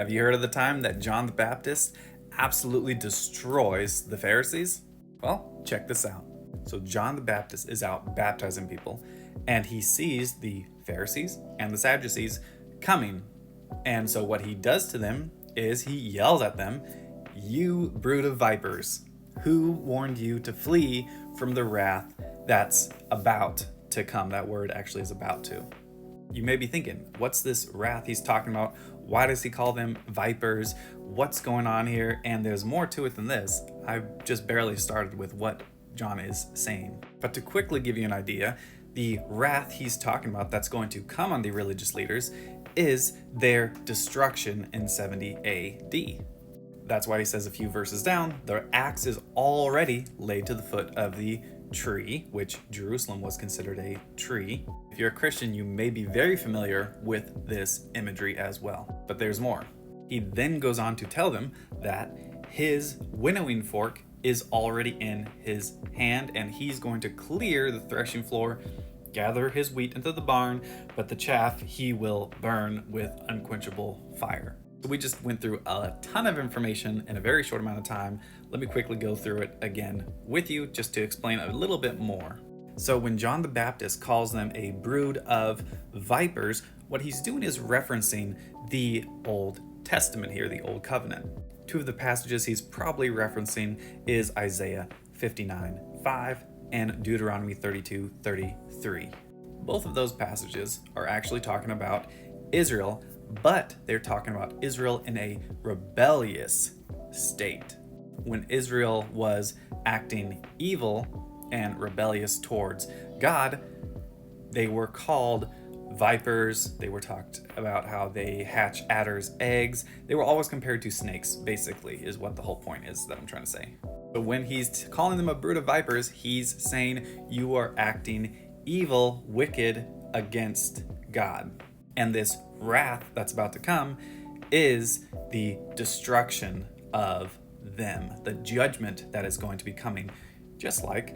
Have you heard of the time that John the Baptist absolutely destroys the Pharisees? Well, check this out. So John the Baptist is out baptizing people, and he sees the Pharisees and the Sadducees coming. And so what he does to them is he yells at them, "You brood of vipers, who warned you to flee from the wrath that's about to come?" That word actually is about to. You may be thinking, what's this wrath he's talking about? Why does he call them vipers? What's going on here? And there's more to it than this. I've just barely started with what John is saying. But to quickly give you an idea, the wrath he's talking about that's going to come on the religious leaders is their destruction in 70 AD. That's why he says a few verses down, the axe is already laid to the foot of the tree, which Jerusalem was considered a tree. If you're a Christian, you may be very familiar with this imagery as well. But there's more. He then goes on to tell them that his winnowing fork is already in his hand, and he's going to clear the threshing floor, gather his wheat into the barn, but the chaff he will burn with unquenchable fire. So we just went through a ton of information in a very short amount of time. Let me quickly go through it again with you just to explain a little bit more. So when John the Baptist calls them a brood of vipers, what he's doing is referencing the Old Testament here, the Old Covenant. Two of the passages he's probably referencing is Isaiah 59:5 and Deuteronomy 32:33. Both of those passages are actually talking about Israel, but they're talking about Israel in a rebellious state. When Israel was acting evil and rebellious towards God, they were called vipers. They were talked about how they hatch adders' eggs. They were always compared to snakes, basically, is what the whole point is that I'm trying to say. But when he's calling them a brood of vipers, he's saying you are acting evil, wicked against God. And this wrath that's about to come is the destruction of them, the judgment that is going to be coming, just like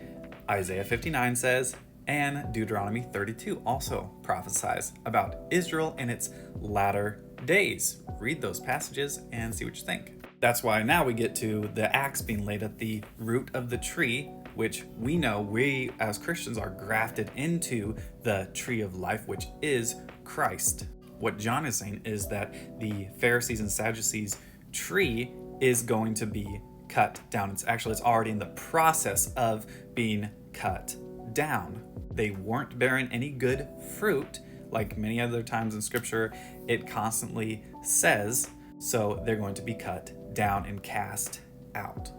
Isaiah 59 says, and Deuteronomy 32 also prophesies about Israel in its latter days. Read those passages and see what you think. That's why now we get to the axe being laid at the root of the tree, which we know we as Christians are grafted into the tree of life, which is Christ. What John is saying is that the Pharisees and Sadducees tree is going to be cut down. It's already in the process of being cut down. They weren't bearing any good fruit, like many other times in scripture it constantly says, so they're going to be cut down and cast out.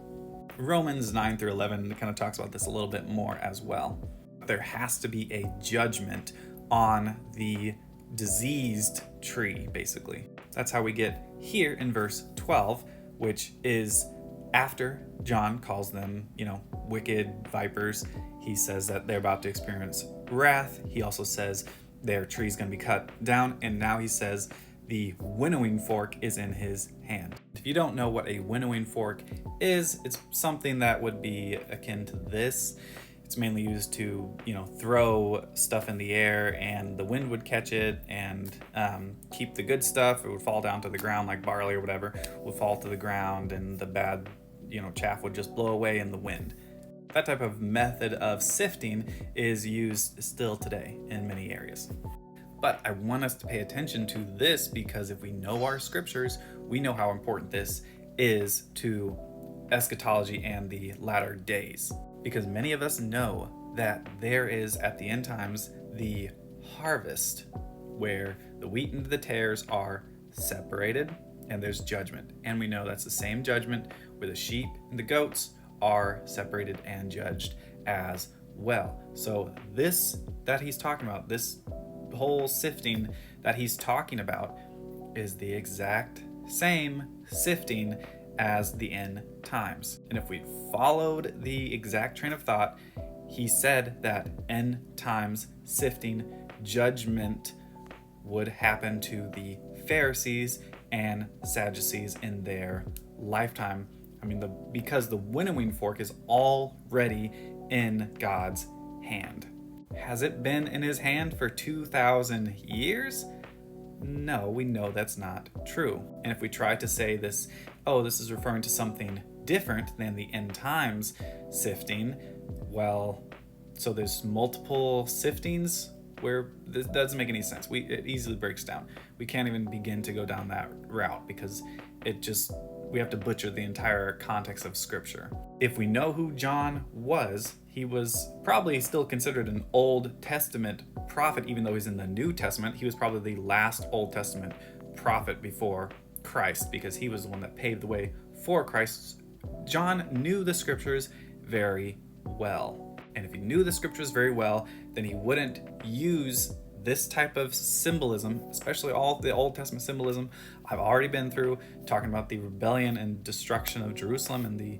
Romans 9-11 kind of talks about this a little bit more as well. There has to be a judgment on the diseased tree, basically. That's how we get here in verse 12, which is after John calls them, wicked vipers. He says that they're about to experience wrath. He also says their tree's going to be cut down. And now he says the winnowing fork is in his hand. If you don't know what a winnowing fork is, it's something that would be akin to this. It's mainly used to, throw stuff in the air and the wind would catch it and keep the good stuff. It would fall down to the ground, like barley or whatever, would fall to the ground, and the bad, chaff would just blow away in the wind. That type of method of sifting is used still today in many areas. But I want us to pay attention to this because if we know our scriptures, we know how important this is to eschatology and the latter days. Because many of us know that there is, at the end times, the harvest where the wheat and the tares are separated and there's judgment. And we know that's the same judgment where the sheep and the goats are separated and judged as well. So this that he's talking about, this whole sifting that he's talking about, is the exact same sifting as the end times. And if we followed the exact train of thought, he said that end times sifting judgment would happen to the Pharisees and Sadducees in their lifetime. Because the winnowing fork is already in God's hand. Has it been in his hand for 2,000 years? No, we know that's not true. And if we try to say this, oh, this is referring to something different than the end times sifting, well, so there's multiple siftings where this doesn't make any sense. It easily breaks down. We can't even begin to go down that route because we have to butcher the entire context of scripture. If we know who John was, he was probably still considered an Old Testament prophet, even though he's in the New Testament. He was probably the last Old Testament prophet before Christ because he was the one that paved the way for Christ. John knew the scriptures very well. And if he knew the scriptures very well, then he wouldn't use this type of symbolism, especially all the Old Testament symbolism I've already been through, talking about the rebellion and destruction of Jerusalem and the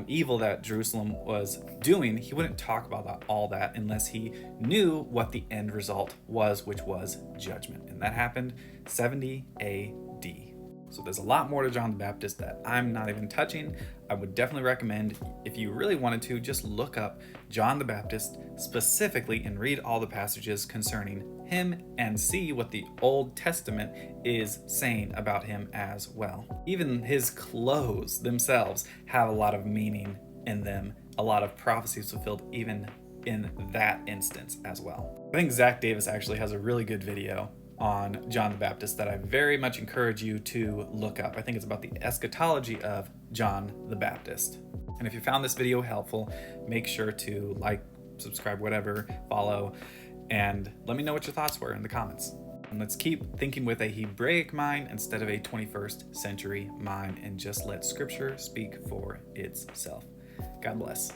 evil that Jerusalem was doing. He wouldn't talk about all that unless he knew what the end result was, which was judgment. And that happened 70 AD. So there's a lot more to John the Baptist that I'm not even touching. I would definitely recommend, if you really wanted to, just look up John the Baptist specifically and read all the passages concerning him and see what the Old Testament is saying about him as well. Even his clothes themselves have a lot of meaning in them, a lot of prophecies fulfilled even in that instance as well. I think Zach Davis actually has a really good video on John the Baptist that I very much encourage you to look up. I think it's about the eschatology of John the Baptist. And if you found this video helpful, make sure to like, subscribe, whatever, follow, and let me know what your thoughts were in the comments. And let's keep thinking with a Hebraic mind instead of a 21st century mind and just let scripture speak for itself. God bless.